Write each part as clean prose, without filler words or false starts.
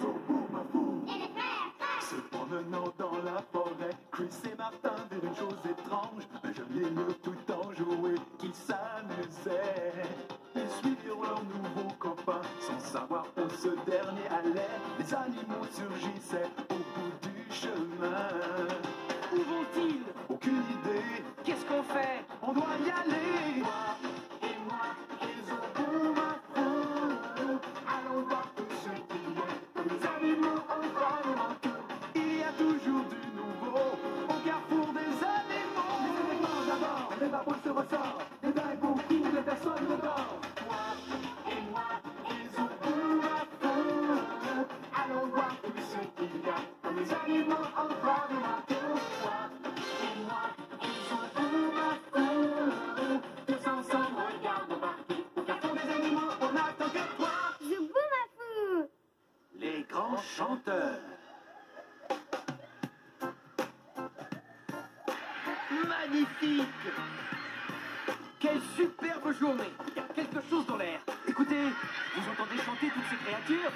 Zobu Mafou se promenant dans la forêt, Chris et Martin virent une chose étrange. Un jeune milieu tout en jouet qui s'amusait. Ils suivirent leur nouveau copain sans savoir où ce dernier allait. Les animaux surgissaient au bout du chemin. Où vont-ils? Aucune idée. Qu'est-ce qu'on fait? On doit y aller. Toi et moi et Zobu Mafou, allons voir tout ce qu'il y a. Comme les animaux ont vraiment tout. Il y a toujours du nouveau au carrefour des animaux. Les éléments d'abord, les babouilles se ressortent. Les dingues beaucoup, les personnes ne dorment. Toi et moi et Zobu Mafou, allons voir tout ce qu'il y a. Comme les animaux ont vraiment tout. Toi et moi et Zobu Mafou, tous ensemble regardons partout. Au carrefour des animaux, on attend que toi. Zobu Mafou. Les grands chanteurs. Magnifique! Quelle superbe journée! Il y a quelque chose dans l'air. Écoutez, vous entendez chanter toutes ces créatures?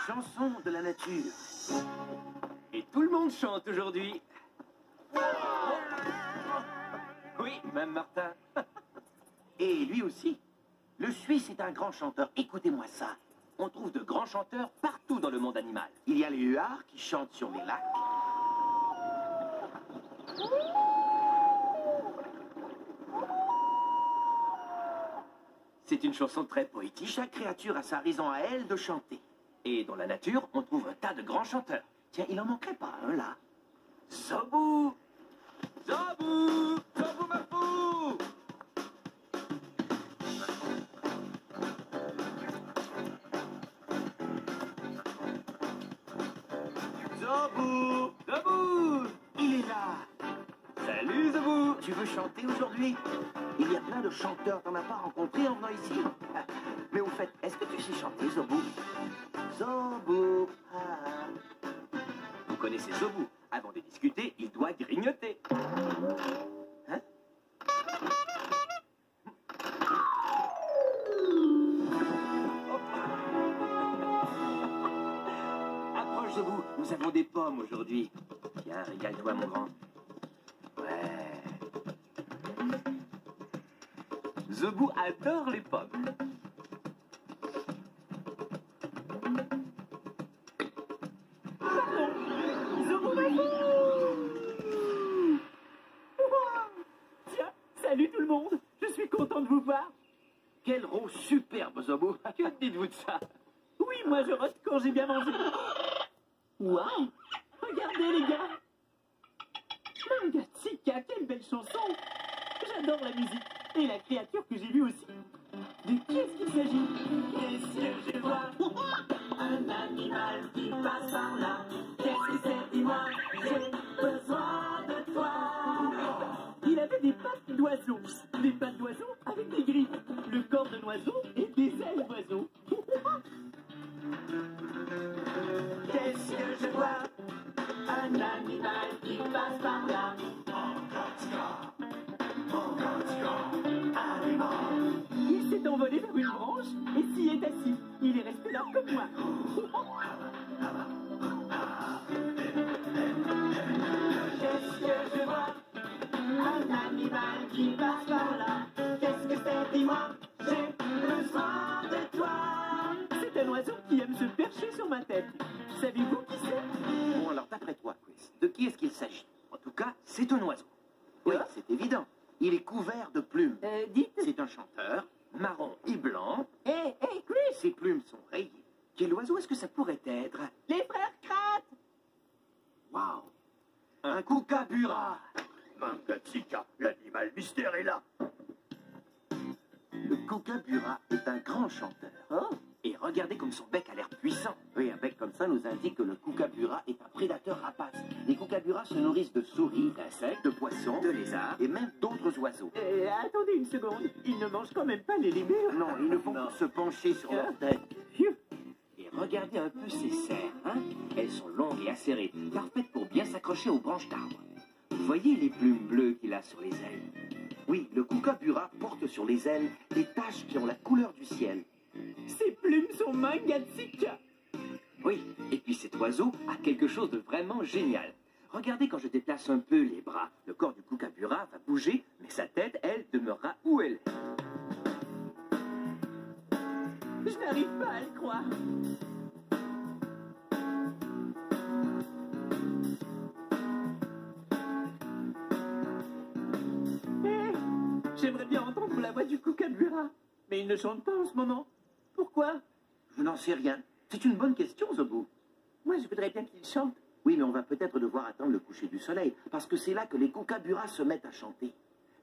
Chanson de la nature. Et tout le monde chante aujourd'hui. Oui, même Martin. Et lui aussi. Le Suisse est un grand chanteur. Écoutez-moi ça. On trouve de grands chanteurs partout dans le monde animal. Il y a les huards qui chantent sur les lacs. C'est une chanson très poétique. Chaque créature a sa raison à elle de chanter. Et dans la nature, on trouve un tas de grands chanteurs. Tiens, il en manquerait pas un là. Zobu! Zobu! Zobu Mafou! Zobu! Zobu! Il est là! Salut Zobu! Tu veux chanter aujourd'hui? Il y a plein de chanteurs, t'en as pas rencontré en venant ici? Mais au fait, est-ce que tu sais chanter, Zobu? Zobu! Ah. Vous connaissez Zobu. Avant de discuter, il doit grignoter. Hein? Approche Zobu, nous avons des pommes aujourd'hui. Tiens, régale-toi mon grand. Ouais. Zobu adore les pommes. Zobu Mafou! Tiens, salut tout le monde. Je suis content de vous voir. Quel rôle superbe, Zobu! Que dites-vous de ça? Oui, moi je rote quand j'ai bien mangé. Waouh! Regardez les gars! Mangatsika, quelle belle chanson! J'adore la musique et la créature que j'ai vue aussi. De qui est-ce qu'il s'agit? Qu'est-ce que je vois? Un animal qui passe par là. Qu'est-ce que c'est? Dis-moi, j'ai besoin de toi. Il avait des pattes d'oiseau. Des pattes d'oiseau avec des griffes. Le corps d'un oiseau et des ailes d'oiseau. Qu'est-ce que je vois? Un animal qui passe par là. Il s'est envolé vers une branche et s'y est assis. Il est resté là comme moi. Qu'est-ce que je vois? Un animal qui passe par là. Qu'est-ce que c'est? Dis-moi, j'ai besoin de toi. C'est un oiseau qui aime se percher sur ma tête. Savez-vous qui c'est? Bon, alors d'après toi, Chris, de qui est-ce qu'il s'agit? En tout cas, c'est un oiseau. Oui, c'est évident. Il est couvert de plumes. Dites. C'est un chanteur, marron et blanc. Hé, Chris! Ses plumes sont rayées. Quel oiseau est-ce que ça pourrait être? Les frères Krat! Waouh! Un kookaburra! Mangatsika, l'animal mystère est là. Le kookaburra est un grand chanteur. Oh! Et regardez comme son bec a l'air puissant. Oui, un bec comme ça nous indique que le kookaburra est un prédateur rapace. Les kookaburras se nourrissent de souris, d'insectes, de poissons, de lézards et même d'autres oiseaux. Attendez une seconde, ils ne mangent quand même pas les lémures. Non, ils ne font que se pencher sur leur tête. Phew. regardez un peu ces serres, hein? Elles sont longues et acérées, parfaites pour bien s'accrocher aux branches d'arbres. Vous voyez les plumes bleues qu'il a sur les ailes? Oui, le kookaburra porte sur les ailes des taches qui ont la couleur du ciel. Ces plumes sont magnifiques. Oui, et puis cet oiseau a quelque chose de vraiment génial. Regardez quand je déplace un peu les bras. Le corps du kookaburra va bouger, mais sa tête, elle, demeurera où elle est. Je n'arrive pas à le croire. J'aimerais bien entendre la voix du kookaburra, mais il ne chante pas en ce moment. Pourquoi? Je n'en sais rien. C'est une bonne question, Zobo. Moi, je voudrais bien qu'il chante. Oui, mais on va peut-être devoir attendre le coucher du soleil, parce que c'est là que les kookaburras se mettent à chanter.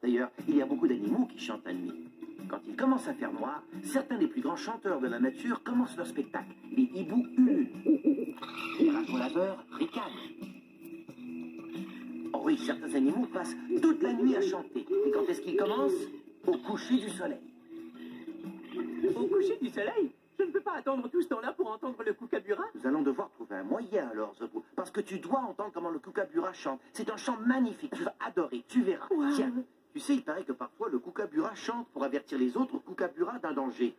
D'ailleurs, il y a beaucoup d'animaux qui chantent la nuit. Quand il commence à faire noir, certains des plus grands chanteurs de la nature commencent leur spectacle. Les hiboux ululent. Les ratons laveurs ricanent. Oh oui, certains animaux passent toute la nuit à chanter. Et quand est-ce qu'ils commencent? Au coucher du soleil. Au coucher du soleil? Je ne peux pas attendre tout ce temps-là pour entendre le kookaburra. Nous allons devoir trouver un moyen alors, Zobo, parce que tu dois entendre comment le kookaburra chante. C'est un chant magnifique, tu vas adorer, tu verras. Wow. Tiens, tu sais, il paraît que parfois le kookaburra chante pour avertir les autres kookaburras d'un danger.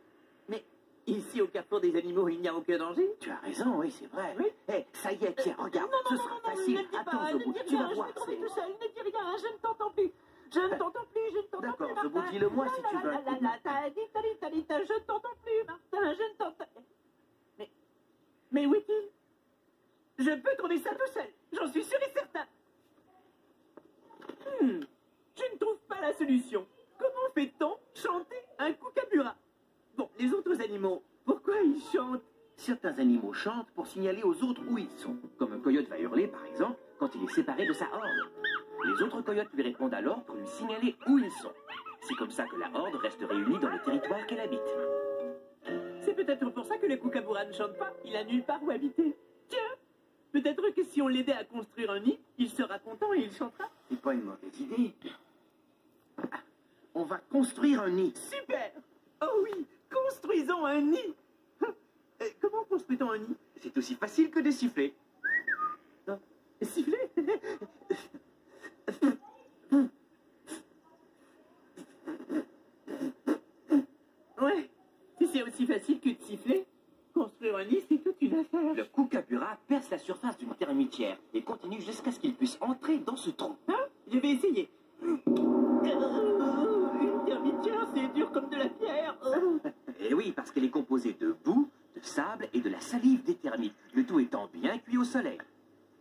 Mais ici, au carrefour des animaux, il n'y a aucun danger. Tu as raison, oui, c'est vrai. Oui. Eh, ça y est, tiens, regarde, ce sera ne facile. le dis Attends, pas, ne Zobo, dis tu rien, vas je voir. vais trouver c'est- tout seul, ne dis rien, je ne t'entends plus. Je ne t'entends plus, je ne t'entends plus, D'accord, Martin. Zobo, dis-le-moi si tu veux. Je ne t'entends plus, Martin, je ne t'entends... Mais où est-il? Je peux trouver ça tout seul, j'en suis sûr et certain. Je ne trouve pas la solution. Comment fait-on chanter un kookaburra? Bon, les autres animaux, pourquoi ils chantent? Certains animaux chantent pour signaler aux autres où ils sont. Comme un coyote va hurler, par exemple, quand il est séparé de sa horde. Les autres coyotes lui répondent alors pour lui signaler où ils sont. C'est comme ça que la horde reste réunie dans le territoire qu'elle habite. C'est peut-être pour ça que le kookaburra ne chante pas. Il a nulle part où habiter. Tiens, peut-être que si on l'aidait à construire un nid, il sera content et il chantera. C'est pas une mauvaise idée. On va construire un nid. Super! Oh oui, construisons un nid. Comment construit-on un nid? C'est aussi facile que de siffler. Siffler? Ouais, si c'est aussi facile que de siffler, construire un nid, c'est toute une affaire. Le kookaburra perce la surface d'une termitière et continue jusqu'à ce qu'il puisse entrer dans ce trou. Hein? Je vais essayer. Une termitière, c'est dur comme de la pierre. Et oui, parce qu'elle est composée de boue, de sable et de la salive des termites, le tout étant bien cuit au soleil.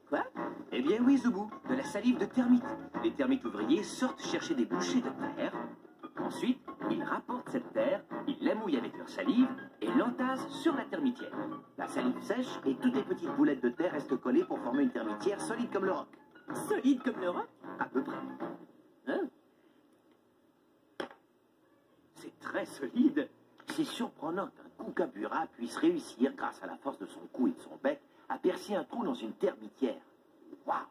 Quoi? Eh bien oui, Zoubou, de la salive de termites. Les termites ouvriers sortent chercher des bouchées de terre. Ensuite, ils rapportent cette terre, ils la mouillent avec leur salive et l'entassent sur la termitière. La salive sèche et toutes les petites boulettes de terre restent collées pour former une termitière solide comme le roc. Solide comme le roc? À peu près. Hein? C'est très solide. C'est surprenant qu'un kookaburra puisse réussir, grâce à la force de son cou et de son bec, à percer un trou dans une termitière. Waouh!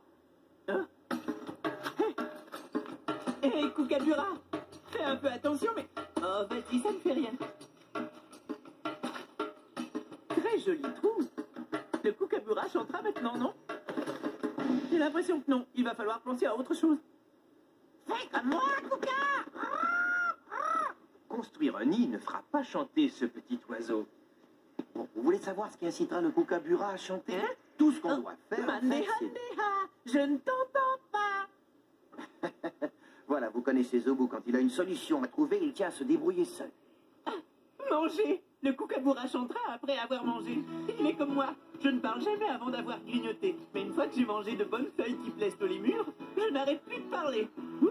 Hein? Hé, kookaburra! Fais un peu attention, mais... Oh, vas-y, ça ne fait rien. Très joli trou. Le kookaburra chantera maintenant, non? J'ai l'impression que non. Il va falloir penser à autre chose. Fais comme moi, Kooka! Construire un nid ne fera pas chanter ce petit oiseau. Bon, vous voulez savoir ce qui incitera le kookaburra à chanter? Hein? Tout ce qu'on doit faire, en fait, Mandéha, c'est... mandéha, je ne t'entends pas. Voilà, vous connaissez Zobo, quand il a une solution à trouver, il tient à se débrouiller seul. Manger. Le kookaburra chantera après avoir mangé. Il est comme moi. Je ne parle jamais avant d'avoir grignoté. Mais une fois que j'ai mangé de bonnes feuilles qui plaisent tous les murs, je n'arrête plus de parler. Ouh.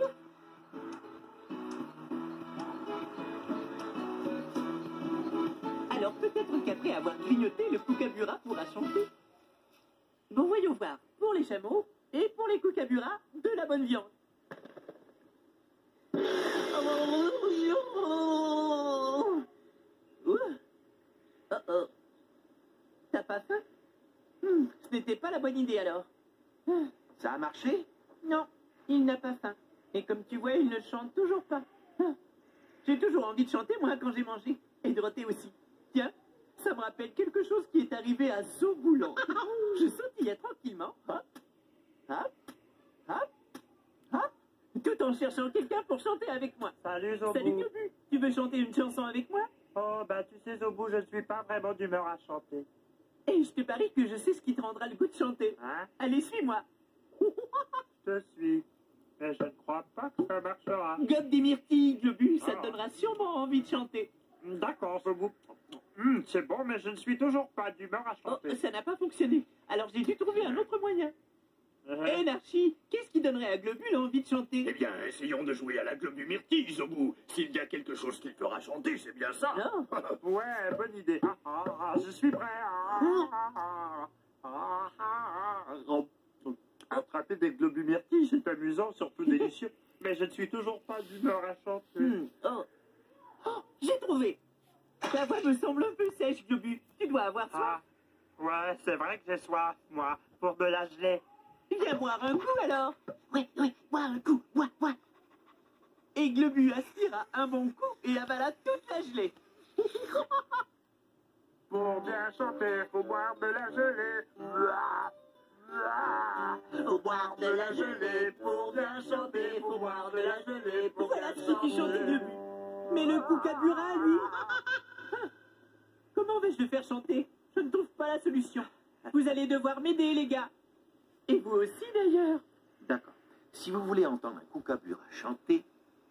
Alors peut-être qu'après avoir grignoté, le kookaburra pourra chanter. Bon, voyons voir. Pour les chameaux et pour les kookaburras, de la bonne viande. Oh. T'as pas faim? Ce n'était pas la bonne idée alors. Ça a marché? Non, il n'a pas faim. Et comme tu vois, il ne chante toujours pas. J'ai toujours envie de chanter, moi, quand j'ai mangé. Et de roter aussi. Tiens, Ça me rappelle quelque chose qui est arrivé à Saut-Boulant. Je sautillais tranquillement, hop, hop, hop, hop, tout en cherchant quelqu'un pour chanter avec moi. Salut Zobu. Salut Globu, tu veux chanter une chanson avec moi? Oh, bah tu sais Zobu, je ne suis pas vraiment d'humeur à chanter. Et je te parie que je sais ce qui te rendra le goût de chanter. Hein? Allez, suis-moi. Je te suis. Mais je ne crois pas que ça marchera. Gobe des myrtilles, Globu, ça te Ah. donnera sûrement envie de chanter. D'accord, Zobu. C'est bon, mais je ne suis toujours pas d'humeur à Oh, chanter. ça n'a pas fonctionné. Alors j'ai dû trouver un autre moyen. Eh Narchi, qu'est-ce qui donnerait à Globule envie de chanter? Eh bien, essayons de jouer à la globe du myrtille, Zobu. S'il y a quelque chose qu'il fera chanter, c'est bien ça. Non. Ouais, bonne idée. Je suis prêt. Attraper des globus myrtilles, c'est amusant, surtout délicieux. Mais je ne suis toujours pas d'humeur à chanter. Oh. Oh, j'ai trouvé. Ta voix me semble un peu sèche, Globu. Tu dois avoir soif. Ouais, c'est vrai que j'ai soif, moi, pour de la gelée. Viens boire un coup alors. Oui, bois un coup, bois. Et Globu aspira un bon coup et avala toute la gelée. Pour bien chanter, faut boire de la gelée. Faut boire de la gelée pour bien chanter. Faut boire de la gelée pour voilà ce qui chantait Globu. Mais le Kookaburra, lui... Comment vais-je le faire chanter? Je ne trouve pas la solution. Vous allez devoir m'aider, les gars. Et vous aussi, d'ailleurs. D'accord. Si vous voulez entendre un Kookaburra chanter,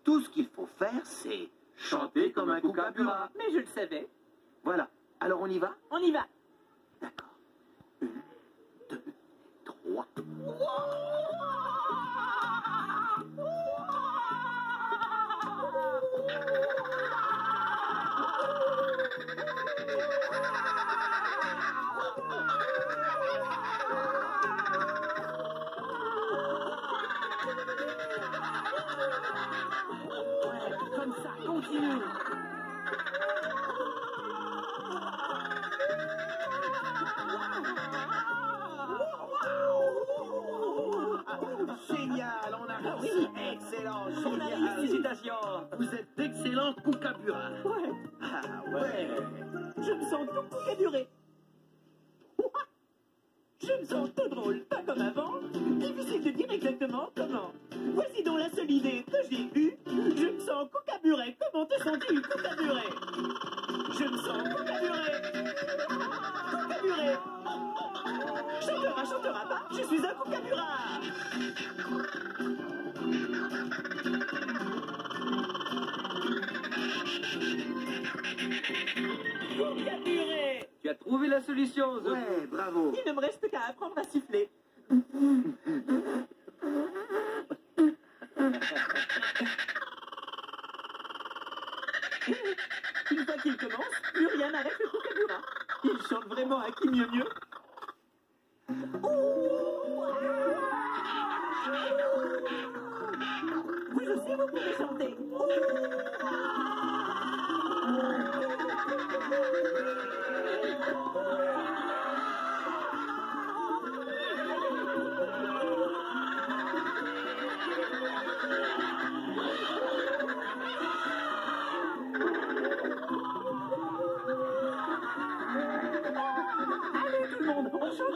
tout ce qu'il faut faire, c'est chanter comme un Kookaburra. Mais je le savais. Voilà. Alors on y va? On y va. D'accord. 1, 2, 3. Comme ça, continue. Génial, on a réussi. Excellent, On a génial. réussi. Félicitations. Vous êtes d'excellents Kookaburra. Ouais. Ah ouais. Je me sens tout Kookaburé. Je me sens tout drôle, pas comme avant. Difficile de dire exactement comment. Voici donc la seule idée que j'ai eue. Je me sens Kookaburé. Comment te sens-tu, Kookaburé? Je me sens Kookaburé. Kookaburé. Chantera pas, je suis un Kookaburra. Kookaburé. Tu as trouvé la solution, Zobu. Ouais, bravo. Il ne me reste qu'à apprendre à siffler. Une fois qu'il commence, plus rien n'arrête le Kookaburra. Il chante vraiment à qui mieux mieux. Vous aussi, vous pouvez chanter. Allez tout le monde, on chante.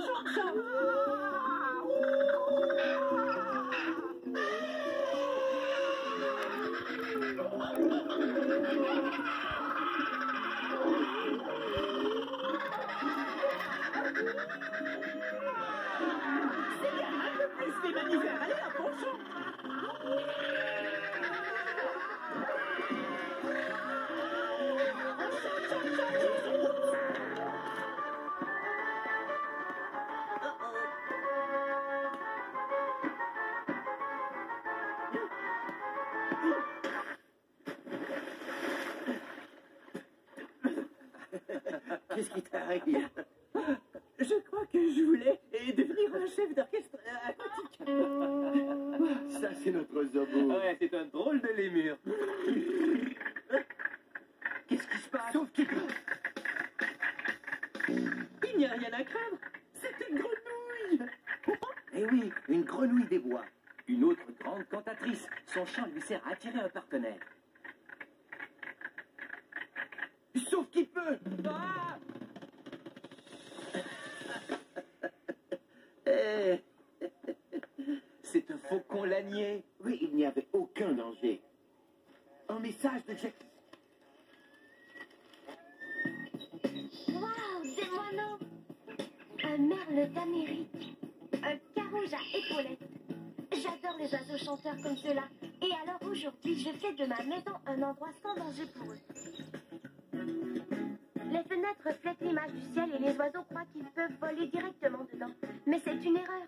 C'est bien, un peu plus les mammifères, allez hop, on chante. Qu'est-ce qui t'arrive? Je crois que je voulais devenir un chef d'orchestre aquatique. Ça, c'est notre Zobu. Ouais, c'est un drôle de lémur. Qu'est-ce qui se passe? Sauf qu'il peut. Il n'y a rien à craindre, c'est une grenouille. Eh oui, une grenouille des bois. Une autre grande cantatrice. Son chant lui sert à attirer un partenaire. Sauf qu'il peut. Ah, faut qu'on la nie. Oui, il n'y avait aucun danger. Un message de Jack. Waouh, des moineaux! Un merle d'Amérique. Un carouge à épaulettes. J'adore les oiseaux chanteurs comme ceux-là. Et alors aujourd'hui, je fais de ma maison un endroit sans danger pour eux. Les fenêtres reflètent l'image du ciel et les oiseaux croient qu'ils peuvent voler directement dedans. Mais c'est une erreur.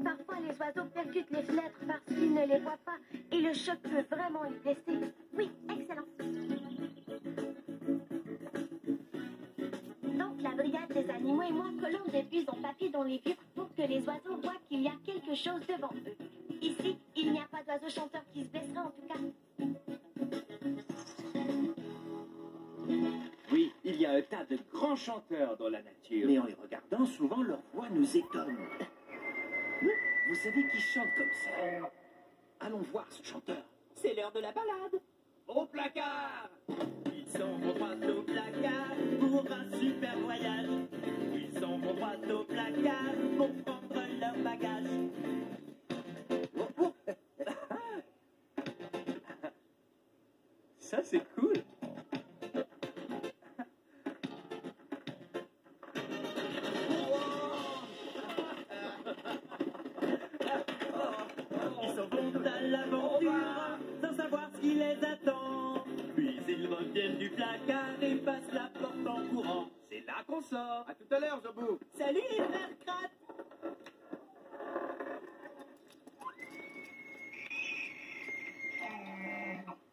Parfois, les oiseaux percutent les fenêtres parce qu'ils ne les voient pas et le choc peut vraiment les blesser. Oui, excellent. Donc, la brigade des animaux et moi collons des puces en papier dans les vitres pour que les oiseaux voient qu'il y a quelque chose devant eux. Ici, il n'y a pas d'oiseaux chanteurs qui se blesseraient en tout cas. Oui, il y a un tas de grands chanteurs dans la nature. Mais en les regardant, souvent leur voix nous étonne. Vous savez qui chante comme ça? Allons voir ce chanteur. C'est l'heure de la balade. Au placard! Ils s'en vont droit au placard pour un super voyage. Ils s'en vont droit au placard pour prendre leur bagage. Ça, c'est cool. Ils s'en vont à l'aventure sans savoir ce qui les attend. Puis ils reviennent du placard et passent la porte en courant. C'est là qu'on sort. À tout à l'heure, Zobou. Salut les frères Kratt!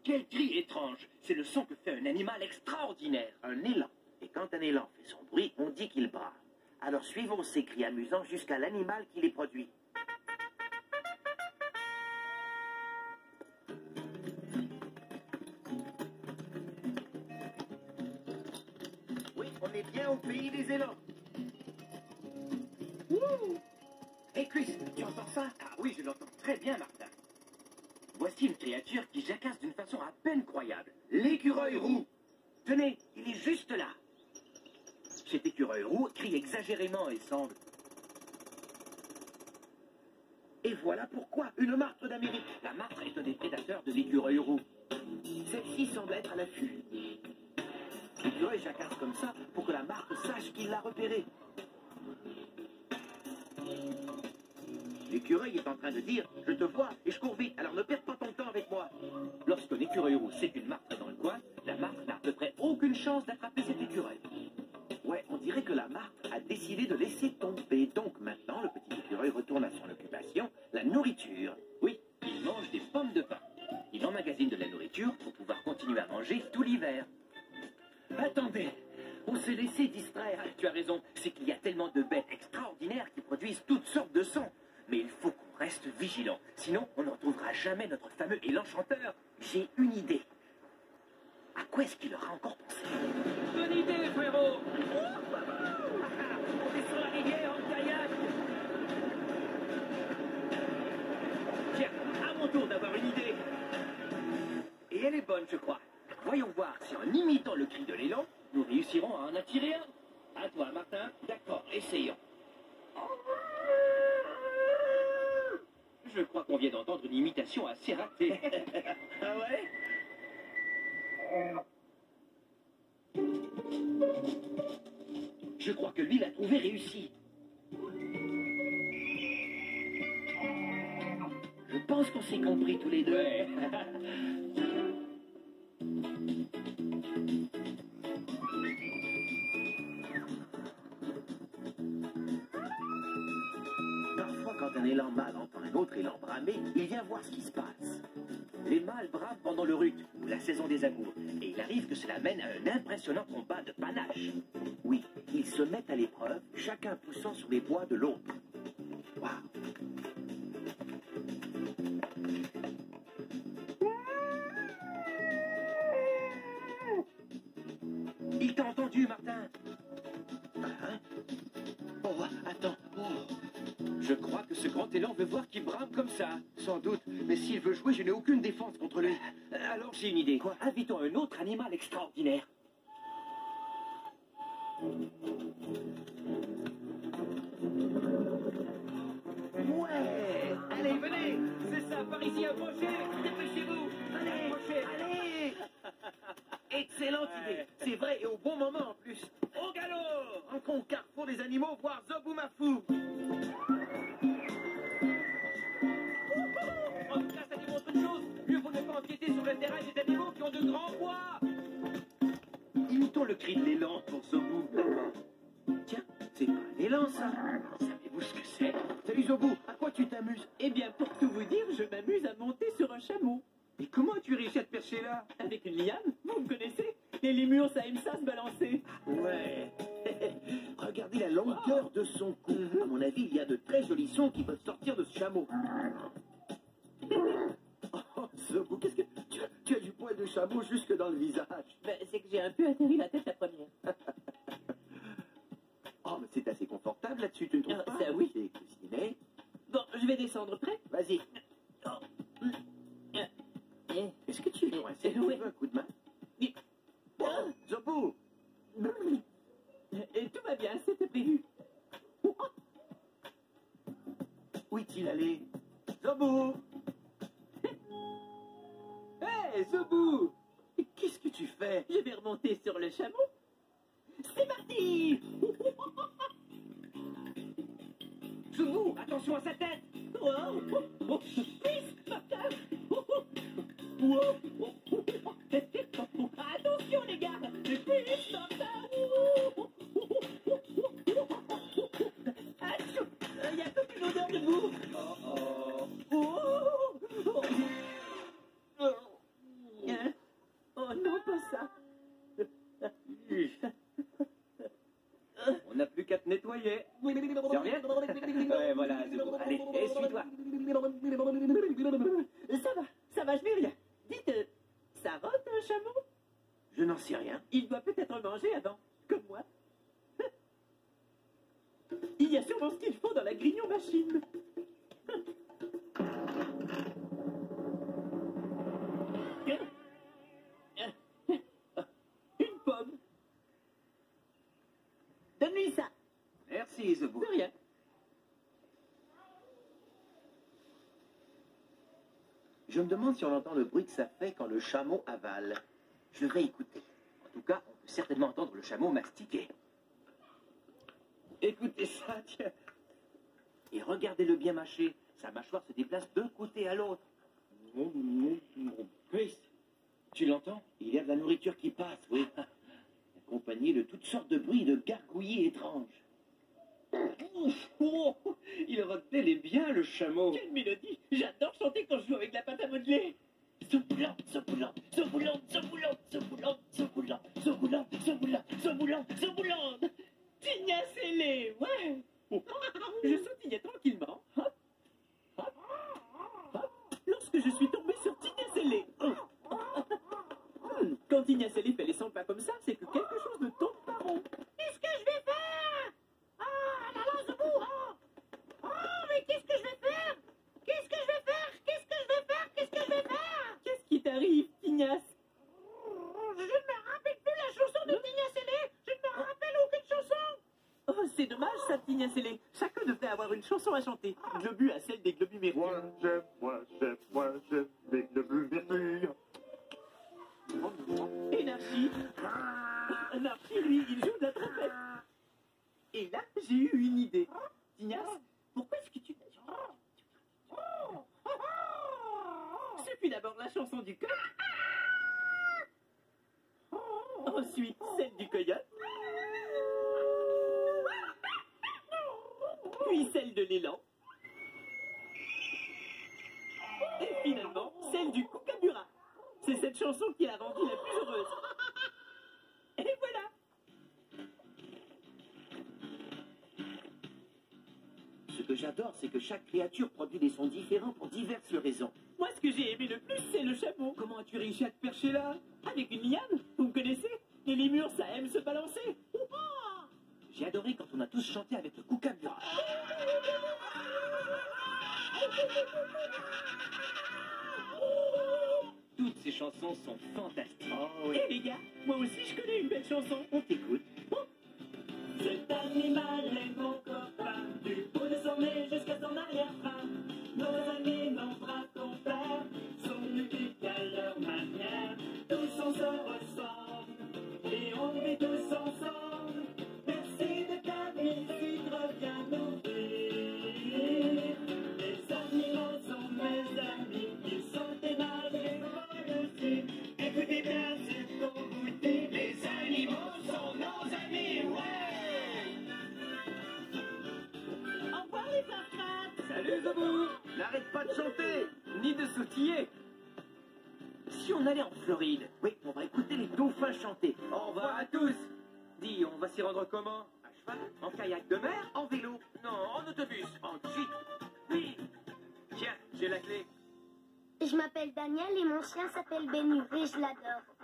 Quel cri étrange! C'est le son que fait un animal extraordinaire. Un élan. Et quand un élan fait son bruit, on dit qu'il brave. Alors suivons ces cris amusants jusqu'à l'animal qui les produit. Oui, on est bien au pays des élans. Hé Chris, tu entends ça? Ah oui, je l'entends très bien, Martin. Voici une créature qui jacasse d'une façon à peine croyable. L'écureuil roux. Tenez, il est juste là. Cet écureuil roux crie exagérément et semble... Et voilà pourquoi une martre d'Amérique. La martre est un des prédateurs de l'écureuil roux. Celle-ci semble être à l'affût. L'écureuil jacasse comme ça pour que la martre sache qu'il l'a repéré. L'écureuil est en train de dire « Je te vois et je cours vite, alors ne perds pas ton temps avec moi. » Lorsqu'un écureuil roux sait qu'une martre est dans le coin, la martre n'a à peu près aucune chance d'attraper cet écureuil. Ouais, on dirait que la martre a décidé de laisser tomber. Donc maintenant, le petit écureuil retourne à son occupation, la nourriture. Oui, il mange des pommes de pin. Il emmagasine de la nourriture pour pouvoir continuer à manger tout l'hiver. Attendez, on s'est laissé distraire. Tu as raison, c'est qu'il y a tellement de bêtes extraordinaires qui produisent toutes sortes de sons. Mais il faut qu'on reste vigilant, sinon on ne retrouvera jamais notre fameux élan chanteur. J'ai une idée. À quoi est-ce qu'il aura encore pensé? Bonne idée, frérot! On est sur la rivière en kayak! Tiens, à mon tour d'avoir une idée. Et elle est bonne, je crois. Voyons voir si en imitant le cri de l'élan, nous réussirons à en attirer un. À toi, Martin. D'accord, essayons. Je crois qu'on vient d'entendre une imitation assez ratée. Ah ouais? Je crois que lui l'a trouvé réussi. Je pense qu'on s'est compris tous les deux. Ouais. Parfois, quand un élan mâle entend un autre élan bramer, il vient voir ce qui se passe. Les mâles brament pendant le rut, ou la saison des amours, et il arrive que cela mène à un impressionnant combat de panache. Oui, ils se mettent à l'épreuve, chacun poussant sur les bois de l'autre. Waouh! Il t'a entendu, Martin? Hein? Oh, attends. Oh. Je crois que ce grand élan veut voir qui brame comme ça. Sans doute, mais s'il veut jouer, je n'ai aucune défense contre lui. Alors j'ai une idée. Quoi? Invitons un autre animal extraordinaire. Ouais! Allez, venez! là, par ici, approchez. Dépêchez-vous. Allez, approchez, allez. Excellente idée. C'est vrai, et au bon moment en plus. Au galop. Rentrons au carrefour des animaux, voir Zobou Mafou. En tout cas, ça démontre une chose. Mieux vaut ne pas empiéter sur le terrain des animaux qui ont de grands bois. Imitons le cri de l'élan pour Zobou. Tiens, c'est pas un élan, ça. Savez-vous ce que c'est? Salut Zobou, à quoi tu t'amuses? Eh bien, pour tout vous dire, je m'amuse à monter sur un chameau. Et comment as-tu réussi à te percher là? Avec une liane, vous me connaissez? Les lémurs, ça aime ça se balancer. Ouais. Regardez la longueur de son cou. À mon avis, il y a de très jolis sons qui peuvent sortir de ce chameau. Oh, Zobou, qu'est-ce que... Tu as du poil de chameau jusque dans le visage. Ben, c'est que j'ai un peu atterri la tête la première. Oh, mais c'est assez confortable là-dessus, tu ne trouves pas? Ça oui. C'est cuisiné. Bon, je vais descendre près. Vas-y. Est-ce que tu veux Oui. un coup de main? Oui. Oh, Zobou! Et tout va bien, c'était prévu. Où est-il allé? Zobou! Hé, Zobou! Qu'est-ce que tu fais? Je vais remonter sur le chameau. C'est parti! Zobou, attention à sa tête! Wow! Pisse, Martin! Wow! Attention les gars! Pisse, Martin! Atchou! Il y a comme une odeur de boue! Hein? Oh non, pas ça! On n'a plus qu'à te nettoyer. Tu reviens? Ouais, voilà, Zobou. Allez, essuie-toi. Ça va, je vais rien. Dites, ça rote un chameau? Je n'en sais rien. Il doit peut-être manger avant, comme moi. Il y a sûrement ce qu'il faut dans la grignon machine. Une pomme. Donne-lui ça. Merci, Zobou. De rien. Je me demande si on entend le bruit que ça fait quand le chameau avale. Je vais écouter. En tout cas, on peut certainement entendre le chameau mastiquer. Écoutez ça, tiens. Et regardez-le bien mâcher. Sa mâchoire se déplace d'un côté à l'autre. Chris, tu l'entends? Il y a de la nourriture qui passe, oui. Accompagné de toutes sortes de bruits de gargouillis étranges. Oh, il retenait bien, le chameau. Quelle mélodie! J'adore chanter quand je joue avec la pâte à modeler. Zoboulant, Zoboulant, Zoboulant, Zoboulant, Zoboulant, Zoboulant, Zoboulant, Zoboulant, Zoboulant, Zoboulant. Tignacez-les, ouais! Je sautillais tranquillement. Hop, hop, hop, lorsque je suis tombé sur Tignacez-les. Quand Tignacez-les fait les 100 pas comme ça, c'est que quelque chose ne tombe pas rond. Qu'est-ce que je vais faire? Ah là là, Zobou! Oh, mais qu'est-ce que je vais faire? Qu'est-ce que je vais faire? Qu'est-ce que je vais faire? Qu'est-ce que je vais faire? Qu'est-ce qui t'arrive, Tignasse? Je ne me rappelle plus la chanson de Tignacez-les. Je ne me rappelle aucune chanson. Oh, c'est dommage, ça, Tignacez-les. Chacun devrait avoir une chanson à chanter. Globu à celle des globumérties. Moi j'aime les globumérties. Et Narchi. Narchi, lui, il joue de la trompette. Et là, j'ai eu une idée. Tignasse, pourquoi est-ce que tu... C'est puis d'abord la chanson du coq. Ensuite, celle du coyote. Puis celle de l'élan. Et finalement, celle du kookaburra. C'est cette chanson qui l'a rendue la plus heureuse. Et voilà. Ce que j'adore, c'est que chaque créature produit des sons différents pour diverses raisons. Moi, ce que j'ai aimé le plus, c'est le chameau. Comment as-tu réussi à te percher là? Avec une liane, vous me connaissez? Les lémurs, ça aime se balancer. J'ai adoré quand on a tous chanté avec le kookaburra. Toutes ces chansons sont fantastiques. Oh, Et les gars, moi aussi, je connais une belle chanson. on t'écoute. Cet animal est mon copain, du bout de son nez jusqu'à son arrière-fin. Nos amis n'en braquons pas de chanter, ni de sautiller. Si on allait en Floride, oui, on va écouter les dauphins chanter. Au revoir à tous. Dis, on va s'y rendre comment? À cheval? En kayak de mer? En vélo? Non, en autobus? En jeep? Oui. Tiens, j'ai la clé. Je m'appelle Daniel et mon chien s'appelle Benny et je l'adore.